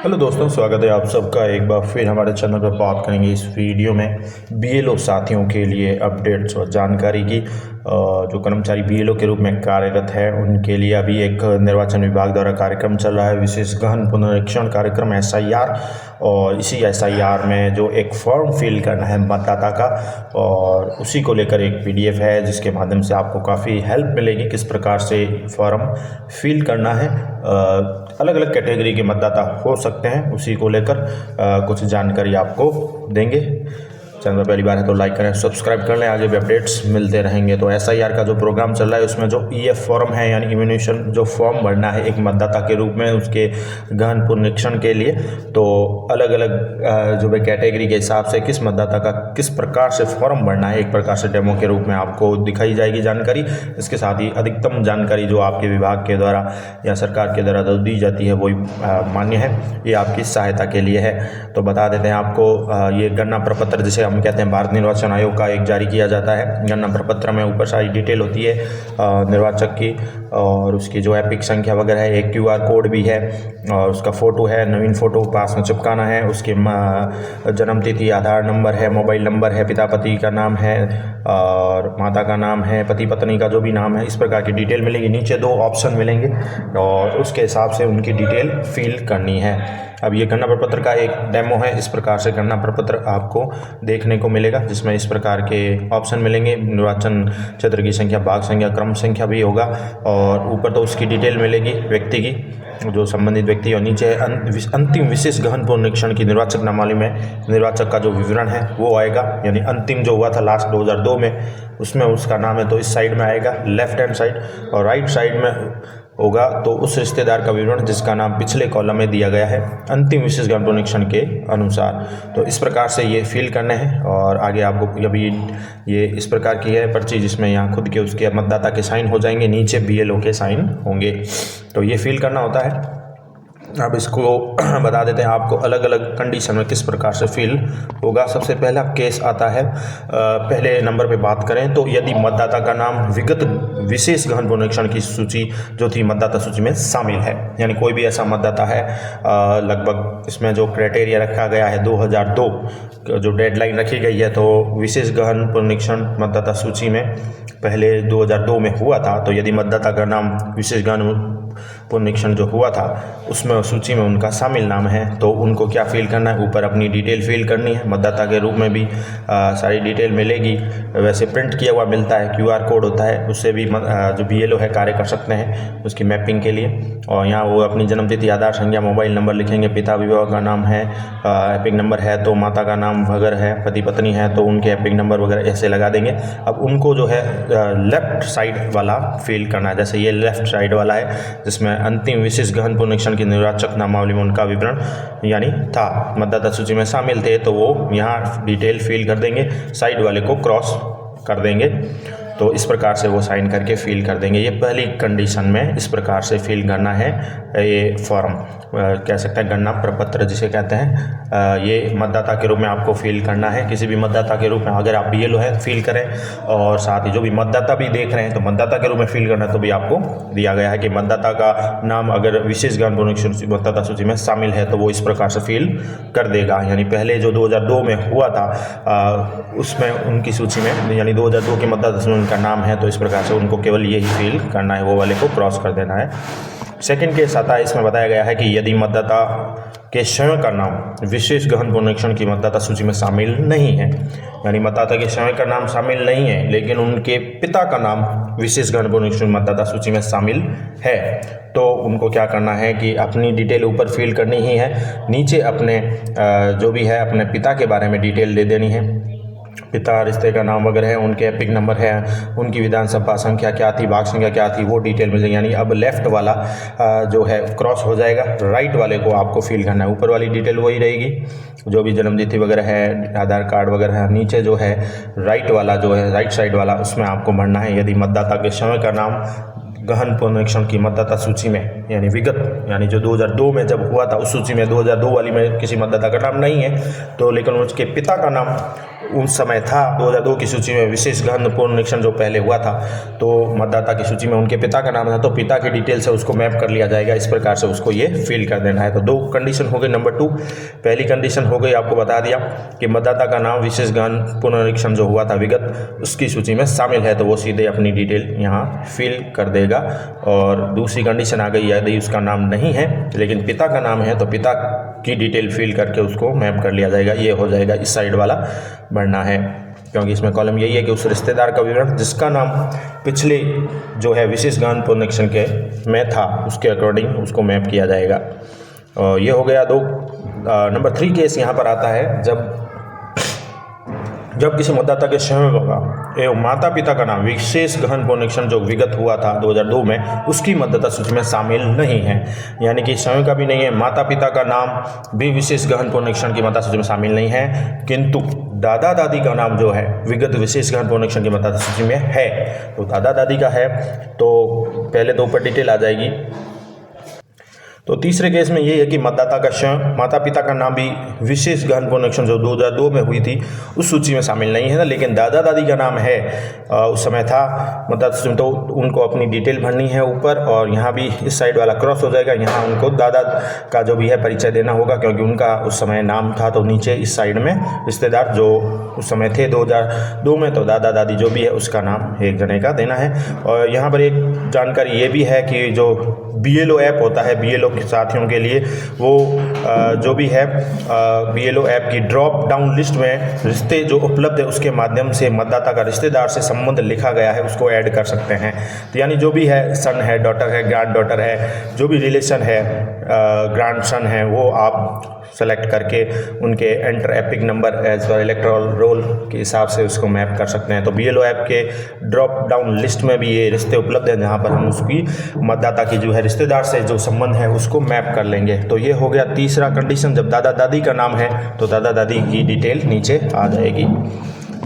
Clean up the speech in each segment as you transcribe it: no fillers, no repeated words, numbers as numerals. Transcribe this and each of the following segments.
Hello दोस्तों, स्वागत है आप सबका एक बार फिर हमारे चैनल पर। बात करेंगे इस वीडियो में बीएलओ साथियों के लिए अपडेट्स और जानकारी की। जो कर्मचारी बीएलओ के रूप में कार्यरत है उनके लिए अभी एक निर्वाचन विभाग द्वारा कार्यक्रम चल रहा है, विशेष गहन पुनरीक्षण कार्यक्रम एसआईआर। और इसी एसआईआर में जो एक फॉर्म फिल करना है मतदाता का, और उसी को लेकर एक पीडीएफ है जिसके माध्यम से आपको काफ़ी हेल्प मिलेगी किस प्रकार से फॉर्म फिल करना है। अलग अलग कैटेगरी के मतदाता हो सकते हैं, उसी को लेकर कुछ जानकारी आपको देंगे। चैनल पर पहली बार है तो लाइक करें, सब्सक्राइब कर लें, आगे भी अपडेट्स मिलते रहेंगे। तो एसआईआर का जो प्रोग्राम चल रहा है उसमें जो ईएफ फॉर्म है यानी इम्यूनेशन जो फॉर्म भरना है एक मतदाता के रूप में उसके गहन पुनरीक्षण के लिए, तो अलग अलग जो भी कैटेगरी के हिसाब से किस मतदाता का किस प्रकार से फॉर्म भरना है एक प्रकार से डेमो के रूप में आपको दिखाई जाएगी जानकारी। इसके साथ ही अधिकतम जानकारी जो आपके विभाग के द्वारा या सरकार के द्वारा जो दी जाती है वही मान्य है, ये आपकी सहायता के लिए है। तो बता देते हैं आपको, ये गणना प्रपत्र जिसे हम कहते हैं भारत निर्वाचन आयोग का एक जारी किया जाता है। गणना प्रपत्र में ऊपर सारी डिटेल होती है निर्वाचक की, और उसकी जो एपिक संख्या वगैरह है, एक क्यूआर कोड भी है, और उसका फ़ोटो है, नवीन फ़ोटो पास में चिपकाना है, उसके जन्म तिथि, आधार नंबर है, मोबाइल नंबर है, पिता पति का नाम है और माता का नाम है, पति पत्नी का जो भी नाम है, इस प्रकार की डिटेल मिलेगी। नीचे 2 ऑप्शन मिलेंगे और उसके हिसाब से उनकी डिटेल फिल करनी है। अब ये गणना प्रपत्र का एक डेमो है, इस प्रकार से गणना प्रपत्र आपको देखने को मिलेगा जिसमें इस प्रकार के ऑप्शन मिलेंगे। निर्वाचन क्षेत्र की संख्या, भाग संख्या, क्रम संख्या भी होगा, और ऊपर तो उसकी डिटेल मिलेगी व्यक्ति की, जो संबंधित व्यक्ति, और नीचे अंतिम विशेष गहन पुनरीक्षण की निर्वाचक नामावली में निर्वाचक का जो विवरण है वो आएगा। यानी अंतिम जो हुआ था लास्ट 2002 में, उसमें उसका नाम है तो इस साइड में आएगा लेफ्ट हैंड साइड, और राइट साइड में होगा तो उस रिश्तेदार का विवरण जिसका नाम पिछले कॉलम में दिया गया है अंतिम विशेष गहन पुनरीक्षण के अनुसार। तो इस प्रकार से ये फिल करने हैं, और आगे आपको अभी ये इस प्रकार की है पर्ची जिसमें यहाँ खुद के उसके मतदाता के साइन हो जाएंगे, नीचे बीएलओ के साइन होंगे। तो ये फिल करना होता है। अब इसको बता देते हैं आपको अलग अलग कंडीशन में किस प्रकार से फिल होगा। सबसे पहला केस आता है, पहले नंबर पे बात करें तो यदि मतदाता का नाम विगत विशेष गहन पुनरीक्षण की सूची जो थी मतदाता सूची में शामिल है, यानी कोई भी ऐसा मतदाता है, लगभग इसमें जो क्राइटेरिया रखा गया है 2002 जो डेडलाइन रखी गई है, तो विशेष गहन पुनरीक्षण मतदाता सूची में पहले 2002 में हुआ था, तो यदि मतदाता का नाम विशेष गहन पुनरीक्षण जो हुआ था उसमें सूची में उनका शामिल नाम है, तो उनको क्या फिल करना है, ऊपर अपनी डिटेल फिल करनी है। मतदाता के रूप में भी सारी डिटेल मिलेगी, वैसे प्रिंट किया हुआ मिलता है, क्यूआर कोड होता है, उससे भी जो बीएलओ है कार्य कर सकते हैं उसकी मैपिंग के लिए। और यहाँ वो अपनी जन्म तिथि, आधार संख्या, मोबाइल नंबर लिखेंगे, पिता विवाह का नाम है, एपिक नंबर है तो माता का नाम वगैरह है, पति पत्नी है तो उनके एपिक नंबर वगैरह ऐसे लगा देंगे। अब उनको जो है लेफ्ट साइड वाला फिल करना है, जैसे ये लेफ्ट साइड वाला है जिसमें अंतिम विशेष गहन पुनरीक्षण की निर्वाचक नामावली में उनका विवरण यानी था, मतदाता सूची में शामिल थे, तो वो यहाँ डिटेल फिल कर देंगे, साइड वाले को क्रॉस कर देंगे, तो इस प्रकार से वो साइन करके फिल कर देंगे। ये पहली कंडीशन में इस प्रकार से फिल करना है ये फॉर्म, कह सकते हैं गणना प्रपत्र जिसे कहते हैं, ये मतदाता के रूप में आपको फिल करना है। किसी भी मतदाता के रूप में अगर आप बीएलओ है फिल करें, और साथ ही जो भी मतदाता भी देख रहे हैं तो मतदाता के रूप में फिल करना, तो भी आपको दिया गया है कि मतदाता का नाम अगर विशेष गहन पुनरीक्षण मतदाता सूची में शामिल है तो वो इस प्रकार से फिल कर देगा। यानी पहले जो 2002 में हुआ था उसमें उनकी सूची में यानी 2002 के मतदाता सूची में उनका नाम है, तो इस प्रकार से उनको केवल यही फिल करना है, वो वाले को क्रॉस कर देना है। सेकंड केस आता है, इसमें बताया गया है कि यदि मतदाता के स्वयं का नाम विशेष गहन पुनरीक्षण की मतदाता सूची में शामिल नहीं है, यानी मतदाता के स्वयं का नाम शामिल नहीं है लेकिन उनके पिता का नाम विशेष गहन पुनरीक्षण मतदाता सूची में शामिल है, तो उनको क्या करना है कि अपनी डिटेल ऊपर फिल करनी ही है, नीचे अपने जो भी है अपने पिता के बारे में डिटेल दे देनी है, पिता रिश्ते का नाम वगैरह है, उनके एपिक नंबर है, उनकी विधानसभा संख्या क्या थी, भाग संख्या क्या थी, वो डिटेल मिल जाएगी। यानी अब लेफ्ट वाला जो है क्रॉस हो जाएगा, राइट वाले को आपको फिल करना है। ऊपर वाली डिटेल वही रहेगी, जो भी जन्म तिथि वगैरह है, आधार कार्ड वगैरह है, नीचे जो है राइट वाला जो है राइट साइड वाला उसमें आपको भरना है। यदि मतदाता के स्वयं का नाम गहन पुनरीक्षण की मतदाता सूची में यानी विगत यानी जो 2002 में जब हुआ था उस सूची में 2002 वाली में किसी मतदाता का नाम नहीं है, तो लेकिन उसके पिता का नाम उस समय था 2002 की सूची में विशेष गहन पुनरीक्षण जो पहले हुआ था, तो मतदाता की सूची में उनके पिता का नाम था, तो पिता की डिटेल से उसको मैप कर लिया जाएगा। इस प्रकार से उसको ये फिल कर देना है। तो 2 कंडीशन हो गई। नंबर 2, पहली कंडीशन हो गई, आपको बता दिया कि मतदाता का नाम विशेष गहन पुनरीक्षण जो हुआ था विगत, उसकी सूची में शामिल है, तो वो सीधे अपनी डिटेल यहाँ फिल कर देगा। और दूसरी कंडीशन आ गई, यदि उसका नाम नहीं है लेकिन पिता का नाम है, तो पिता की डिटेल फिल करके उसको मैप कर लिया जाएगा। ये हो जाएगा, इस साइड वाला बढ़ना है, क्योंकि इसमें कॉलम यही है कि उस रिश्तेदार का विवरण जिसका नाम पिछले जो है विशेष गहन पुनरीक्षण के में था, उसके अकॉर्डिंग उसको मैप किया जाएगा। और ये हो गया 2। नंबर 3 केस यहाँ पर आता है, जब किसी मतदाता के स्वयं का एवं माता पिता का नाम विशेष गहन पुनरीक्षण जो विगत हुआ था 2002 में, उसकी मतदाता सूची में शामिल नहीं है। यानी कि स्वयं का भी नहीं है, माता पिता का नाम भी विशेष गहन पुनरीक्षण की मतदाता सूची में शामिल नहीं है, किंतु दादा दादी का नाम जो है विगत विशेष गहन पुनरीक्षण की मतदाता सूची में है। तो दादा दादी का है तो पहले तो ऊपर डिटेल आ जाएगी। तो तीसरे केस में ये है कि मतदाता का स्वयं माता पिता का नाम भी विशेष गहन पुनरीक्षण जो 2002 में हुई थी उस सूची में शामिल नहीं है, लेकिन दादा दादी का नाम है, उस समय था मतदाता सूची में, तो उनको अपनी डिटेल भरनी है ऊपर, और यहाँ भी इस साइड वाला क्रॉस हो जाएगा। यहाँ उनको दादा का जो भी है परिचय देना होगा, क्योंकि उनका उस समय नाम था। तो नीचे इस साइड में रिश्तेदार जो उस समय थे 2002 में, तो दादा दादी जो भी है उसका नाम एक जने का देना है। और यहाँ पर एक जानकारी ये भी है कि जो BLO ऐप होता है, BLO के साथियों के लिए, वो जो भी है BLO ऐप की ड्रॉप डाउन लिस्ट में रिश्ते जो उपलब्ध है उसके माध्यम से मतदाता का रिश्तेदार से संबंध लिखा गया है उसको ऐड कर सकते हैं। तो यानी जो भी है, सन है, डॉटर है, ग्रैंड डॉटर है, जो भी रिलेशन है, ग्रैंड सन है, वो आप सेलेक्ट करके उनके enter EPIC number as per electoral roll के हिसाब से उसको मैप कर सकते हैं। तो BLO ऐप के ड्रॉप डाउन लिस्ट में भी ये रिश्ते उपलब्ध हैं, जहाँ पर हम उसकी मतदाता की जो है रिश्तेदार से जो संबंध है उसको मैप कर लेंगे। तो ये हो गया तीसरा कंडीशन, जब दादा दादी का नाम है तो दादा दादी की डिटेल नीचे आ जाएगी।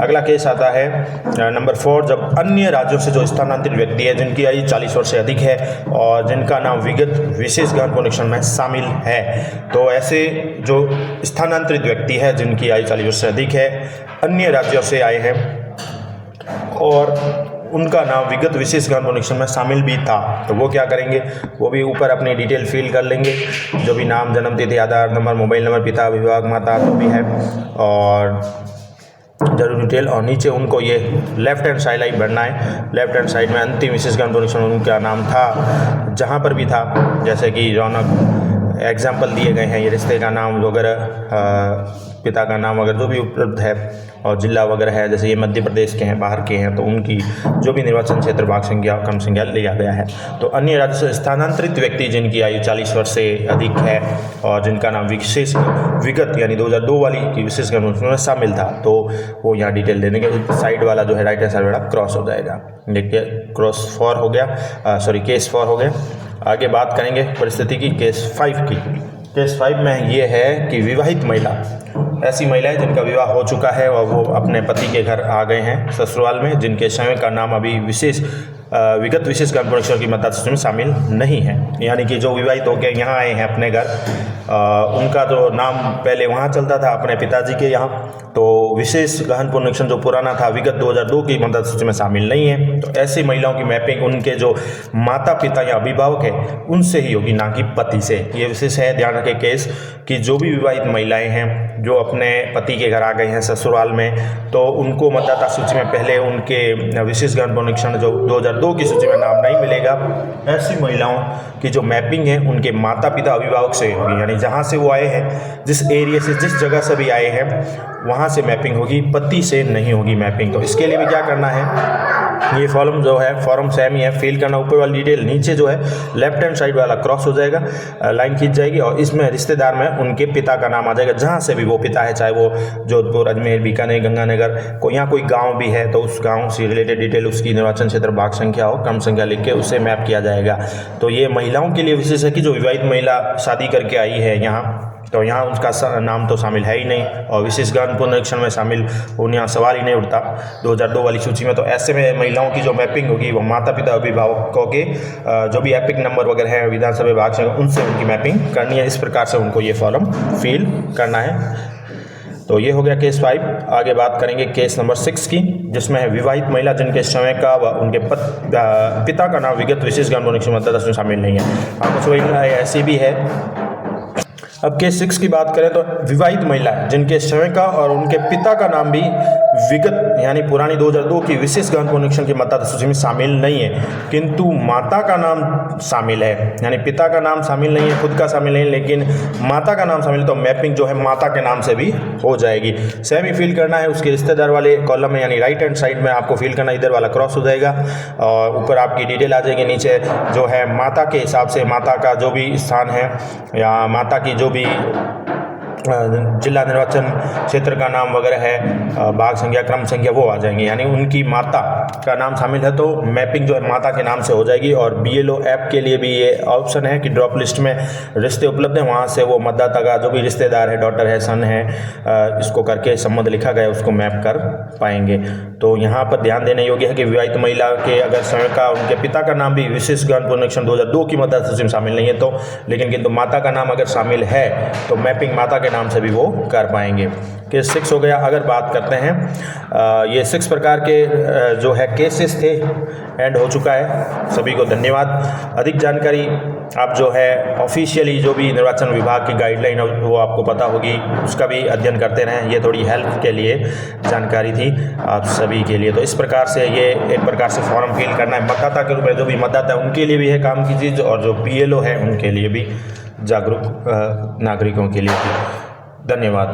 अगला केस आता है नंबर 4, जब अन्य राज्यों से जो स्थानांतरित व्यक्ति है जिनकी आयु 40 वर्ष से अधिक है और जिनका नाम विगत विशेष गहन पुनरीक्षण में शामिल है। तो ऐसे जो स्थानांतरित व्यक्ति है जिनकी आयु 40 वर्ष से अधिक है, अन्य राज्यों से आए हैं और उनका नाम विगत विशेष गहन पुनरीक्षण में शामिल भी था, तो वो क्या करेंगे, वो भी ऊपर अपनी डिटेल फिल कर लेंगे, जो भी नाम, जन्म तिथि, आधार नंबर, मोबाइल नंबर, पिता, विभाग, माता जो भी है, और जरूर डिटेल। और नीचे उनको ये लेफ्ट हैंड साइड लाइन भरना है। लेफ्ट हैंड साइड में अंतिम विशेष गहन पुनरीक्षण उनका नाम था जहाँ पर भी था, जैसे कि रौनक, एग्जाम्पल दिए गए हैं, ये रिश्ते का नाम वगैरह, पिता का नाम वगैरह जो भी उपलब्ध है, और जिला वगैरह है, जैसे ये मध्य प्रदेश के हैं, बाहर के हैं, तो उनकी जो भी निर्वाचन क्षेत्र, भाग संख्या, क्रम संख्या लिया गया है। तो अन्य राज्य से स्थानांतरित व्यक्ति जिनकी आयु 40 वर्ष से अधिक है और जिनका नाम विशेष विगत यानी 2002 वाली की विशेष गहन पुनरीक्षण में शामिल था, तो वो यहाँ डिटेल दे देंगे। साइड वाला जो है राइट हैंड साइड वाला क्रॉस हो जाएगा। देखिए क्रॉस 4 हो गया, केस 4 हो गया। आगे बात करेंगे परिस्थिति की, केस 5 की। केस 5 में ये है कि विवाहित महिला, ऐसी महिलाएं जिनका विवाह हो चुका है और वो अपने पति के घर आ गए हैं ससुराल में, जिनके स्वयं का नाम अभी विगत विशेष गहन पुनरीक्षण की मतदाता सूची में शामिल नहीं है। यानी कि जो विवाहित होकर यहाँ आए हैं अपने घर, उनका जो नाम पहले वहाँ चलता था अपने पिताजी के यहाँ, तो विशेष गहन पुनरीक्षण जो पुराना था विगत 2002 की मतदाता सूची में शामिल नहीं है। तो ऐसी महिलाओं की मैपिंग उनके जो माता पिता या अभिभावक है उनसे ही होगी, ना कि पति से। ये विशेष है, ध्यान रखें केस, कि जो भी विवाहित महिलाएं हैं जो अपने पति के घर आ गई हैं ससुराल में, तो उनको मतदाता सूची में पहले उनके विशेष गहन पुनरीक्षण जो 2002 की सूची में नाम नहीं मिलेगा। ऐसी महिलाओं की जो मैपिंग है उनके माता पिता अभिभावक से होगी, यानी जहाँ से वो आए हैं, जिस एरिया से, जिस जगह से भी आए हैं, वहाँ से मैपिंग होगी, पति से नहीं होगी मैपिंग। तो इसके लिए भी क्या करना है, ये फॉर्म जो है, फॉर्म सेम ही है, फिल करना। ऊपर वाली डिटेल नीचे जो है लेफ्ट हैंड साइड वाला क्रॉस हो जाएगा, लाइन खींच जाएगी, और इसमें रिश्तेदार में उनके पिता का नाम आ जाएगा, जहाँ से भी वो पिता है, चाहे वो जोधपुर, अजमेर, बीकानेर, गंगानगर, यहाँ कोई गाँव भी है तो उस गाँव से रिलेटेड डिटेल, उसकी निर्वाचन क्षेत्र, भाग संख्या और क्रम संख्या लिख के उसे मैप किया जाएगा। तो ये महिलाओं के लिए विशेष है कि जो विवाहित महिला शादी करके आई है यहाँ, तो यहाँ उसका नाम तो शामिल है ही नहीं, और विशेष गहन पुनरीक्षण में शामिल होने यहाँ सवाल ही नहीं उठता 2002 वाली सूची में। तो ऐसे में महिलाओं की जो मैपिंग होगी वो माता पिता अभिभावकों के जो भी एपिक नंबर वगैरह हैं, विधानसभा विभाग से, उनसे उनकी मैपिंग करनी है। इस प्रकार से उनको ये फॉर्म फिल करना है। तो ये हो गया केस 5। आगे बात करेंगे केस नंबर 6 की, जिसमें है विवाहित महिला जिनके समय का व उनके पिता का नाम विगत विशेष ज्ञान पुनरीक्षण मतदाता सूची में शामिल नहीं है। आपको ऐसी भी है। अब केस 6 की बात करें तो विवाहित महिला जिनके समय का और उनके पिता का नाम भी विगत यानी पुरानी 2002 की विशेष गहन पुनरीक्षण की मतदाता सूची में शामिल नहीं है, किंतु माता का नाम शामिल है। यानी पिता का नाम शामिल नहीं है, खुद का शामिल नहीं है, लेकिन माता का नाम शामिल है, तो मैपिंग जो है माता के नाम से भी हो जाएगी। सेम ही फिल करना है उसके रिश्तेदार वाले कॉलम में, यानी राइट हैंड साइड में आपको फिल करना, इधर वाला क्रॉस हो जाएगा और ऊपर आपकी डिटेल आ जाएगी। नीचे जो है माता के हिसाब से माता का जो भी स्थान है या माता की जो भी जिला निर्वाचन क्षेत्र का नाम वगैरह है, भाग संख्या, क्रम संख्या, वो आ जाएंगे। यानी उनकी माता का नाम शामिल है तो मैपिंग जो है माता के नाम से हो जाएगी। और BLO ऐप के लिए भी ये ऑप्शन है कि ड्रॉप लिस्ट में रिश्ते उपलब्ध हैं, वहाँ से वो मतदाता का जो भी रिश्तेदार है, डॉटर है, सन है, इसको करके संबंध लिखा गया उसको मैप कर पाएंगे। तो यहाँ पर ध्यान देने योग्य है कि विवाहित महिला के अगर समय का उनके पिता का नाम भी विशेष गहन पुनरीक्षण 2002 की मतदाता सूची में शामिल नहीं है तो, लेकिन किंतु माता का नाम अगर शामिल है तो मैपिंग माता के नाम से भी वो कर पाएंगे। केस 6 हो गया। अगर बात करते हैं ये 6 प्रकार के जो है केसेस थे, एंड हो चुका है। सभी को धन्यवाद। अधिक जानकारी आप जो है ऑफिशियली जो भी निर्वाचन विभाग की गाइडलाइन वो आपको पता होगी, उसका भी अध्ययन करते रहें। ये थोड़ी हेल्प के लिए जानकारी थी आप सभी के लिए। तो इस प्रकार से ये एक प्रकार से फॉर्म फिल करना है मतदाता के रूप में, जो भी मतदाता है उनके लिए भी है काम की चीज़, और जो BLO है उनके लिए भी, जागरूक नागरिकों के लिए भी। धन्यवाद।